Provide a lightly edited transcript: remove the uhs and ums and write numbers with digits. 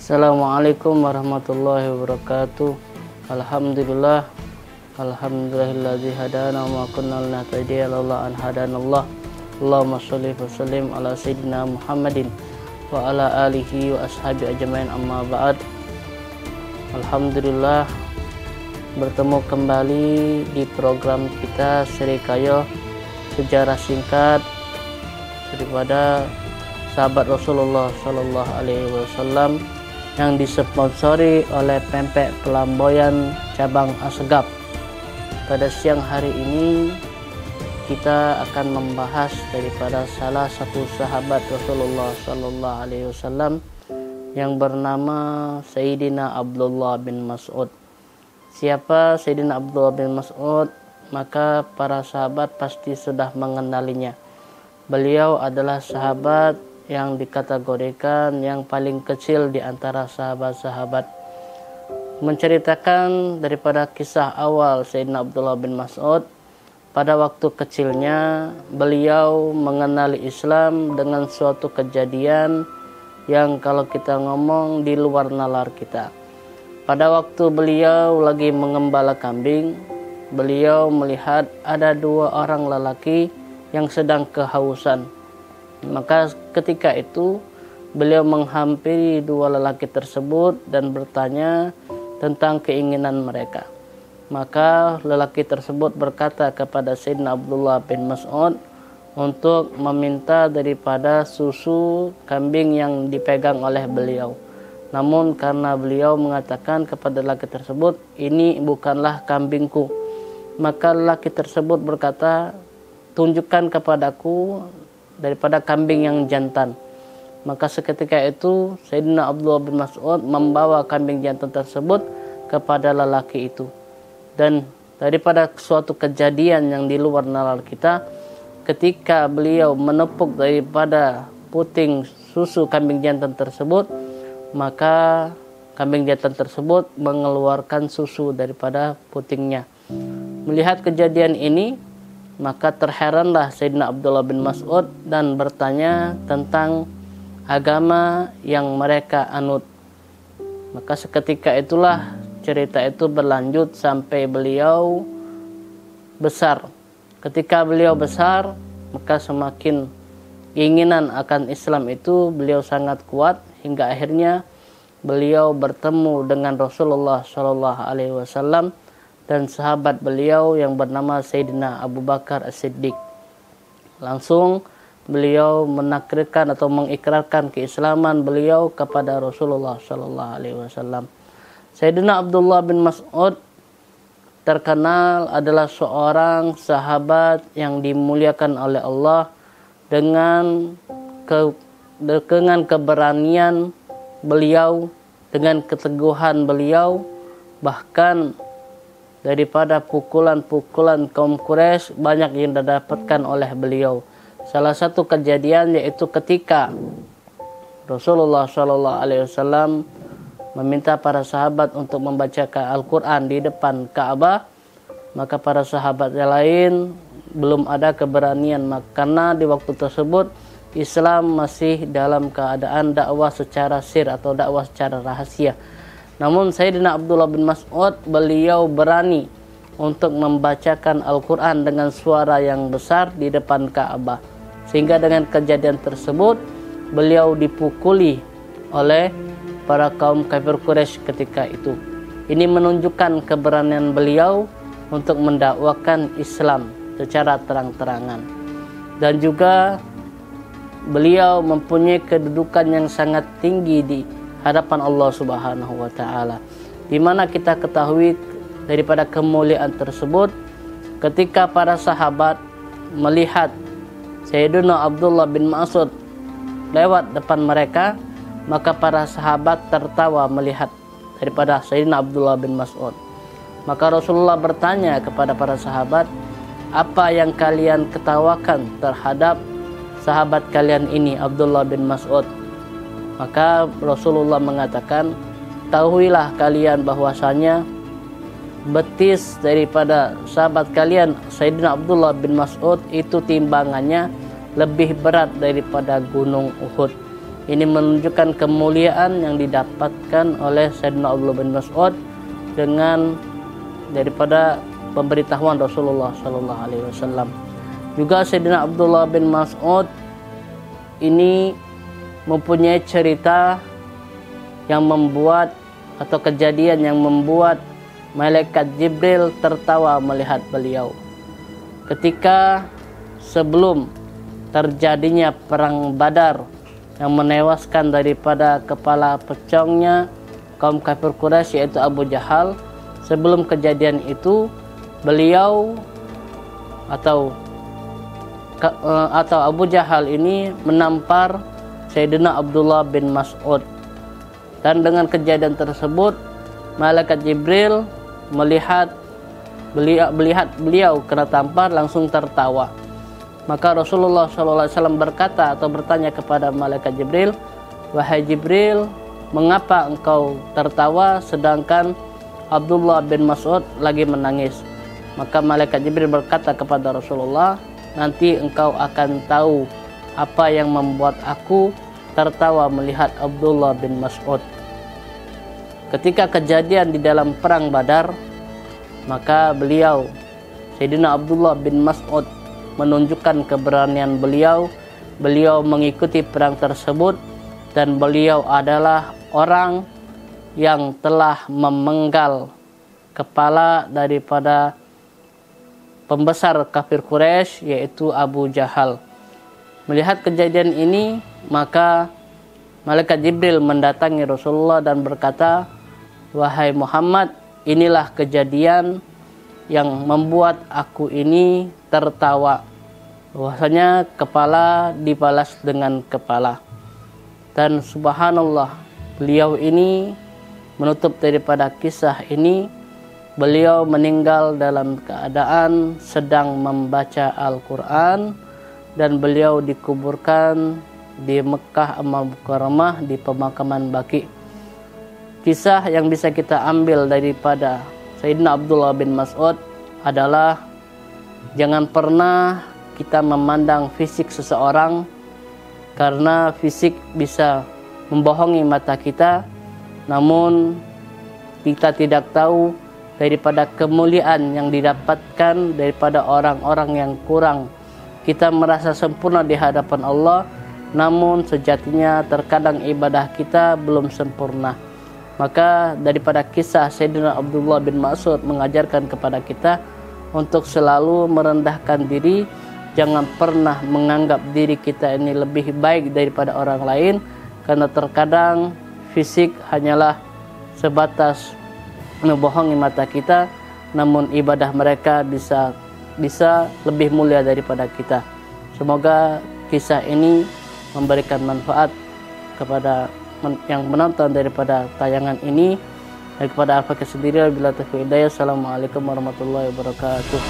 Assalamualaikum warahmatullahi wabarakatuh. Alhamdulillah, alhamdulillahilladzi hadana wa ma kunna linahtadiya laula an hadanallah. Allahumma sholli wa sallim ala sayyidina Muhammadin wa ala alihi wa ashabi ajmain, amma ba'd. Alhamdulillah, bertemu kembali di program kita Seri Kayo, sejarah singkat daripada sahabat Rasulullah Shallallahu Alaihi Wasallam, yang disponsori oleh Pempek Pelamboyan Cabang Asegaf. Pada siang hari ini kita akan membahas daripada salah satu sahabat Rasulullah Shallallahu Alaihi Wasallam yang bernama Sayyidina Abdullah bin Mas'ud. Siapa Sayyidina Abdullah bin Mas'ud? Maka para sahabat pasti sudah mengenalinya. Beliau adalah sahabat yang dikategorikan yang paling kecil di antara sahabat-sahabat. Menceritakan daripada kisah awal Sayyidina Abdullah bin Mas'ud, pada waktu kecilnya beliau mengenali Islam dengan suatu kejadian yang kalau kita ngomong di luar nalar kita. Pada waktu beliau lagi mengembala kambing, beliau melihat ada dua orang lelaki yang sedang kehausan. Maka ketika itu beliau menghampiri dua lelaki tersebut dan bertanya tentang keinginan mereka. Maka lelaki tersebut berkata kepada Sayyidina Abdullah bin Mas'ud untuk meminta daripada susu kambing yang dipegang oleh beliau. Namun karena beliau mengatakan kepada lelaki tersebut, ini bukanlah kambingku, maka lelaki tersebut berkata, tunjukkan kepadaku daripada kambing yang jantan. Maka seketika itu Sayyidina Abdullah bin Mas'ud membawa kambing jantan tersebut kepada lelaki itu. Dan daripada suatu kejadian yang di luar nalar kita, ketika beliau menepuk daripada puting susu kambing jantan tersebut, maka kambing jantan tersebut mengeluarkan susu daripada putingnya. Melihat kejadian ini, maka terheranlah Sayyidina Abdullah bin Mas'ud dan bertanya tentang agama yang mereka anut. Maka seketika itulah cerita itu berlanjut sampai beliau besar. Ketika beliau besar, maka semakin keinginan akan Islam itu beliau sangat kuat, hingga akhirnya beliau bertemu dengan Rasulullah Shallallahu Alaihi Wasallam dan sahabat beliau yang bernama Sayyidina Abu Bakar As-Siddiq. Langsung beliau menakrirkan atau mengikrarkan keislaman beliau kepada Rasulullah Shallallahu Alaihi Wasallam. Sayyidina Abdullah bin Mas'ud terkenal adalah seorang sahabat yang dimuliakan oleh Allah dengan keberanian beliau, dengan keteguhan beliau, bahkan daripada pukulan-pukulan kaum Quraisy banyak yang didapatkan oleh beliau. Salah satu kejadian yaitu ketika Rasulullah Shallallahu Alaihi Wasallam meminta para sahabat untuk membacakan Al-Quran di depan Ka'bah, maka para sahabat yang lain belum ada keberanian, karena di waktu tersebut Islam masih dalam keadaan dakwah secara sir atau dakwah secara rahasia. Namun Sayyidina Abdullah bin Mas'ud beliau berani untuk membacakan Al-Quran dengan suara yang besar di depan Ka'bah, sehingga dengan kejadian tersebut beliau dipukuli oleh para kaum kafir Quraisy ketika itu. Ini menunjukkan keberanian beliau untuk mendakwakan Islam secara terang-terangan, dan juga beliau mempunyai kedudukan yang sangat tinggi di hadapan Allah Subhanahu wa Ta'ala, di mana kita ketahui daripada kemuliaan tersebut ketika para sahabat melihat Sayyidina Abdullah bin Mas'ud lewat depan mereka, maka para sahabat tertawa melihat daripada Sayyidina Abdullah bin Mas'ud. Maka Rasulullah bertanya kepada para sahabat, apa yang kalian ketawakan terhadap sahabat kalian ini, Abdullah bin Mas'ud? Maka Rasulullah mengatakan, tahuilah kalian bahwasanya betis daripada sahabat kalian Sayyidina Abdullah bin Mas'ud itu timbangannya lebih berat daripada gunung Uhud. Ini menunjukkan kemuliaan yang didapatkan oleh Sayyidina Abdullah bin Mas'ud dengan daripada pemberitahuan Rasulullah Sallallahu Alaihi Wasallam. Juga Sayyidina Abdullah bin Mas'ud ini mempunyai cerita yang membuat atau kejadian yang membuat malaikat Jibril tertawa melihat beliau. Ketika sebelum terjadinya perang Badar yang menewaskan daripada kepala pecongnya kaum kafir Quraisy yaitu Abu Jahal, sebelum kejadian itu beliau atau Abu Jahal ini menampar Sayyidina Abdullah bin Mas'ud, dan dengan kejadian tersebut malaikat Jibril melihat beliau kena tampar langsung tertawa. Maka Rasulullah SAW berkata atau bertanya kepada malaikat Jibril, "Wahai Jibril, mengapa engkau tertawa sedangkan Abdullah bin Mas'ud lagi menangis?" Maka malaikat Jibril berkata kepada Rasulullah, "Nanti engkau akan tahu apa yang membuat aku tertawa melihat Abdullah bin Mas'ud." Ketika kejadian di dalam perang Badar, maka beliau Sayyidina Abdullah bin Mas'ud menunjukkan keberanian beliau mengikuti perang tersebut, dan beliau adalah orang yang telah memenggal kepala daripada pembesar kafir Quraisy yaitu Abu Jahal. Melihat kejadian ini, maka malaikat Jibril mendatangi Rasulullah dan berkata, "Wahai Muhammad, inilah kejadian yang membuat aku ini tertawa, bahwasanya kepala dibalas dengan kepala." Dan subhanallah, beliau ini menutup daripada kisah ini, beliau meninggal dalam keadaan sedang membaca Al-Quran, dan beliau dikuburkan di Mekah Al-Mukarramah di pemakaman Baqi. Kisah yang bisa kita ambil daripada Sayyidina Abdullah bin Mas'ud adalah jangan pernah kita memandang fisik seseorang, karena fisik bisa membohongi mata kita, namun kita tidak tahu daripada kemuliaan yang didapatkan daripada orang-orang yang kurang. Kita merasa sempurna di hadapan Allah, namun sejatinya terkadang ibadah kita belum sempurna. Maka daripada kisah Sayyidina Abdullah bin Mas'ud mengajarkan kepada kita untuk selalu merendahkan diri, jangan pernah menganggap diri kita ini lebih baik daripada orang lain, karena terkadang fisik hanyalah sebatas membohongi mata kita, namun ibadah mereka bisa lebih mulia daripada kita. Semoga kisah ini memberikan manfaat kepada yang menonton daripada tayangan ini, dan kepada Al-Fakih sendiri. Wabillahi taufiq hidayah. Assalamualaikum warahmatullahi wabarakatuh.